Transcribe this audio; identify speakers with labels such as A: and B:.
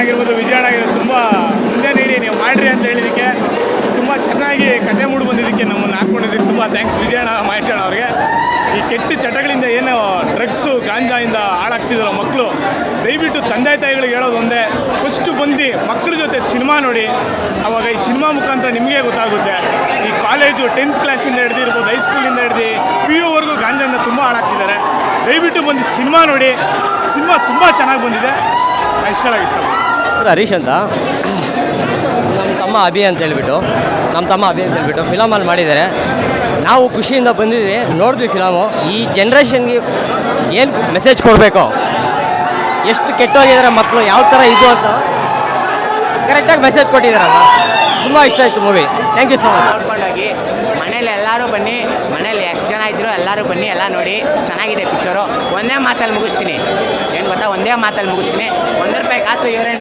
A: ಆಗಿರ್ಬೋದು, ವಿಜಯಣ್ಣ ಆಗಿರ್ಬೋದು, ತುಂಬ ಮುಂದೆ ನೀಡಿ ನೀವು ಮಾಡಿರಿ ಅಂತ ಹೇಳಿದ್ದಕ್ಕೆ, ತುಂಬ ಚೆನ್ನಾಗಿ ಕತೆ ಮೂಡಿ ಬಂದಿದ್ದಕ್ಕೆ, ನಮ್ಮನ್ನು ಹಾಕ್ಕೊಂಡಿದ್ದಕ್ಕೆ ತುಂಬ ಥ್ಯಾಂಕ್ಸ್ ವಿಜಯಣ್ಣ, ಮಹೇಶಣ್ಣ ಅವ್ರಿಗೆ. ಈ ಕೆಟ್ಟ ಚಟಗಳಿಂದ ಏನು ಡ್ರಗ್ಸು ಗಾಂಜಾಯಿಂದ ಹಾಳಾಗ್ತಿದ್ರು ಮಕ್ಕಳು, ದಯವಿಟ್ಟು ತಂದೆ ತಾಯಿಗಳಿಗೆ ಹೇಳೋದು ಒಂದೇ, ಫಸ್ಟು ಬಂದು ಮಕ್ಕಳ ಜೊತೆ ಸಿನಿಮಾ ನೋಡಿ. ಆವಾಗ ಈ ಸಿನಿಮಾ ಮುಖಾಂತರ ನಿಮಗೆ ಗೊತ್ತಾಗುತ್ತೆ. ಈ ಕಾಲೇಜು 10th ಕ್ಲಾಸಿಂದ ಹಿಡ್ದಿರ್ಬೋದು, ಹೈಸ್ಕೂಲಿಂದ ಹಿಡ್ದು PUವರೆಗೂ ಗಾಂಜಾಯಿಂದ ತುಂಬ ಹಾಳಾಗ್ತಿದ್ದಾರೆ. ದಯವಿಟ್ಟು ಬಂದು ಸಿನಿಮಾ ನೋಡಿ. ಸಿನಿಮಾ ತುಂಬ ಚೆನ್ನಾಗಿ ಬಂದಿದೆ. ಇಷ್ಟಪಡ್ತೀನಿ
B: ಸರ್. ಹರೀಶ್ ಅಂತ ನಮ್ಮ ತಮ್ಮ ಅಭಿ ಅಂತ ಹೇಳ್ಬಿಟ್ಟು ಫಿಲಮಲ್ಲಿ ಮಾಡಿದ್ದಾರೆ. ನಾವು ಖುಷಿಯಿಂದ ಬಂದಿದ್ವಿ, ನೋಡಿದ್ವಿ ಫಿಲಮು. ಈ ಜನ್ರೇಷನ್ಗೆ ಏನು ಮೆಸೇಜ್ ಕೊಡಬೇಕು, ಎಷ್ಟು ಕೆಟ್ಟೋಗಿದ್ದಾರೆ ಮಕ್ಕಳು, ಯಾವ ಥರ ಇದು ಅಂತ ಕರೆಕ್ಟಾಗಿ ಮೆಸೇಜ್ ಕೊಟ್ಟಿದ್ದಾರಲ್ಲ, ತುಂಬ ಇಷ್ಟ ಆಯಿತು movie. Thank you so much.
C: ನೋಡ್ಕೊಂಡೋಗಿ ಮನೇಲಿ ಎಲ್ಲರೂ ಬನ್ನಿ, ಮನೇಲಿ ಎಷ್ಟು ಜನ ಇದ್ರು ಎಲ್ಲರೂ ಬನ್ನಿ, ಎಲ್ಲ ನೋಡಿ. ಚೆನ್ನಾಗಿದೆ ಪಿಕ್ಚರು. ಒಂದೇ ಮಾತಲ್ಲಿ ಮುಗಿಸ್ತೀನಿ, ಏನು ಗೊತ್ತಾ, ಒಂದೇ ಮಾತಲ್ಲಿ ಮುಗಿಸ್ತೀನಿ. ₹1 ಕಾಸು ಇವರೇ